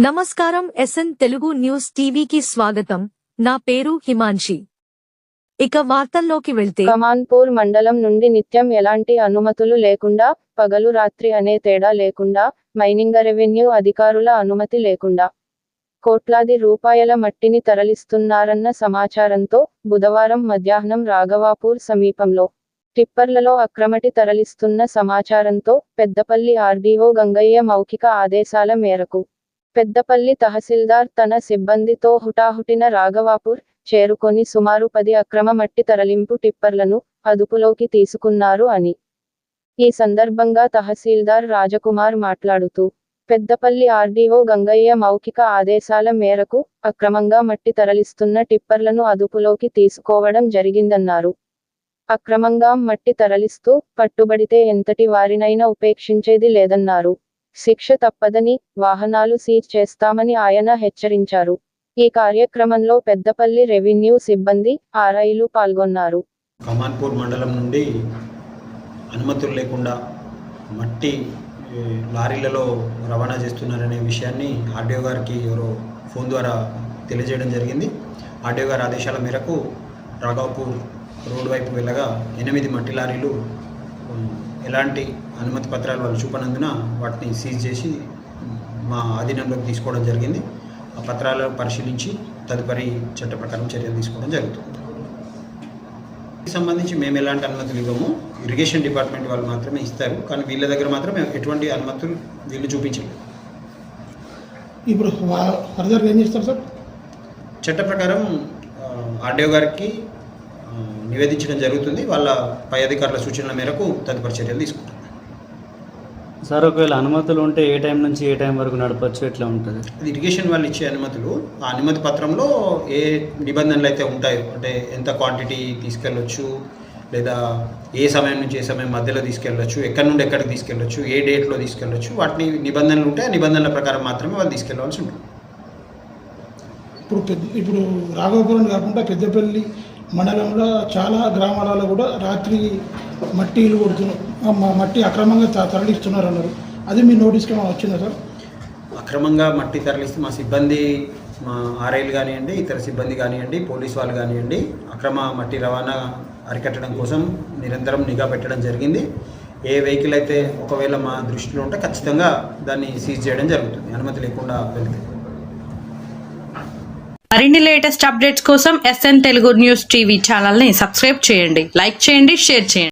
నమస్కారం SN Telugu news టీవీకి స్వాగతం. నా పేరు హిమాన్షి. ఇక వార్తల్లోకి వెళ్తే, కమాన్పూర్ మండలం నుండి నిత్యం ఎలాంటి అనుమతులు లేకుండా, పగలు రాత్రి అనే తేడా లేకుండా, మైనింగ్ రెవెన్యూ అధికారుల అనుమతి లేకుండా కోట్లాది రూపాయల మట్టిని తరలిస్తున్నారన్న సమాచారంతో బుధవారం మధ్యాహ్నం రాఘవాపూర్ సమీపంలో టిప్పర్లలో అక్రమటి తరలిస్తున్న సమాచారంతో పెద్దపల్లి ఆర్డీఓ గంగయ్య మౌఖిక ఆదేశాల మేరకు పెద్దపల్లి తహసీల్దార్ తన సిబ్బందితో హుటాహుటిన రాఘవాపూర్ చేరుకొని సుమారు 10 అక్రమ మట్టి తరలింపు టిప్పర్లను అదుపులోకి తీసుకున్నారు అని. ఈ సందర్భంగా తహసీల్దార్ రాజకుమార్ మాట్లాడుతూ, పెద్దపల్లి ఆర్డీఓ గంగయ్య మౌఖిక ఆదేశాల మేరకు అక్రమంగా మట్టి తరలిస్తున్న టిప్పర్లను అదుపులోకి తీసుకోవడం జరిగిందన్నారు. అక్రమంగా మట్టి తరలిస్తూ పట్టుబడితే ఎంతటి వారినైనా ఉపేక్షించేది లేదన్నారు. శిక్ష తప్పదని, వాహనాలు సీజ్ చేస్తామని ఆయన హెచ్చరించారు. ఈ కార్యక్రమంలో పెద్దపల్లి రెవెన్యూ సిబ్బంది, ఆర్ఐలు పాల్గొన్నారు. కమాన్పూర్ మండలం నుండి అనుమతులు లేకుండా మట్టి లారీలలో రవాణా చేస్తున్నారనే విషయాన్ని ఆర్డీఓ గారికి ఎవరో ఫోన్ ద్వారా తెలియజేయడం జరిగింది. ఆర్డీఓ గారి ఆదేశాల మేరకు రాఘవాపూర్ రోడ్డు వైపు వెళ్ళగా 8 మట్టి లారీలు ఎలాంటి అనుమతి పత్రాలు వాళ్ళు చూపనందున వాటిని సీజ్ చేసి మా ఆధీనంలోకి తీసుకోవడం జరిగింది. ఆ పత్రాలను పరిశీలించి తదుపరి చట్ట ప్రకారం చర్యలు తీసుకోవడం జరుగుతుంది. దీనికి సంబంధించి మేము ఎలాంటి అనుమతులు ఇవ్వము, ఇరిగేషన్ డిపార్ట్మెంట్ వాళ్ళు మాత్రమే ఇస్తారు. కానీ వీళ్ళ దగ్గర మాత్రం ఎటువంటి అనుమతులు వీళ్ళు చూపించలేదు. ఇప్పుడు ఫర్దర్ ఏం చేస్తారు సార్? చట్ట ప్రకారం ఆర్డీఓ గారికి నివేదించడం జరుగుతుంది. వాళ్ళ పై అధికారుల సూచనల మేరకు తదుపరి చర్యలు తీసుకుంటారు. సార్, ఒకవేళ అనుమతులు ఉంటే ఏ టైం నుంచి ఏ టైం వరకు నడపచ్చు, ఎట్లా ఉంటుంది? అది ఇరిగేషన్ వాళ్ళు ఇచ్చే అనుమతులు. ఆ అనుమతి పత్రంలో ఏ నిబంధనలు అయితే ఉంటాయో, అంటే ఎంత క్వాంటిటీ తీసుకెళ్ళొచ్చు, లేదా ఏ సమయం నుంచి ఏ సమయం మధ్యలో తీసుకెళ్ళొచ్చు, ఎక్కడి నుండి ఎక్కడికి తీసుకెళ్ళొచ్చు, ఏ డేట్లో తీసుకెళ్ళొచ్చు, వాటిని నిబంధనలు ఉంటాయి. ఆ నిబంధనల ప్రకారం మాత్రమే వాళ్ళు తీసుకెళ్ళవలసి ఉంటుంది. ఇప్పుడు రాఘవపురం కాకుండా పెద్దపల్లి మండలంలో చాలా గ్రామాలలో కూడా రాత్రి మట్టిలు కొడుతున్నారు, మట్టి అక్రమంగా తరలిస్తున్నారు అన్నారు. అది మీ నోటీస్కి ఏమైనా వచ్చిందా సార్? అక్రమంగా మట్టి తరలిస్తే మా సిబ్బంది, మా ఆర్ఐలు కానివ్వండి, ఇతర సిబ్బంది కానివ్వండి, పోలీసు వాళ్ళు కానివ్వండి, అక్రమ మట్టి రవాణా అరికట్టడం కోసం నిరంతరం నిఘా పెట్టడం జరిగింది. ఏ వెహికల్ అయితే ఒకవేళ మా దృష్టిలో ఉంటే ఖచ్చితంగా దాన్ని సీజ్ చేయడం జరుగుతుంది, అనుమతి లేకుండా వెళ్తే. మరిన్ని లేటెస్ట్ అప్డేట్స్ కోసం ఎస్ఎన్ తెలుగు న్యూస్ టీవీ ఛానల్ని సబ్స్క్రైబ్ చేయండి, లైక్ చేయండి, షేర్ చేయండి.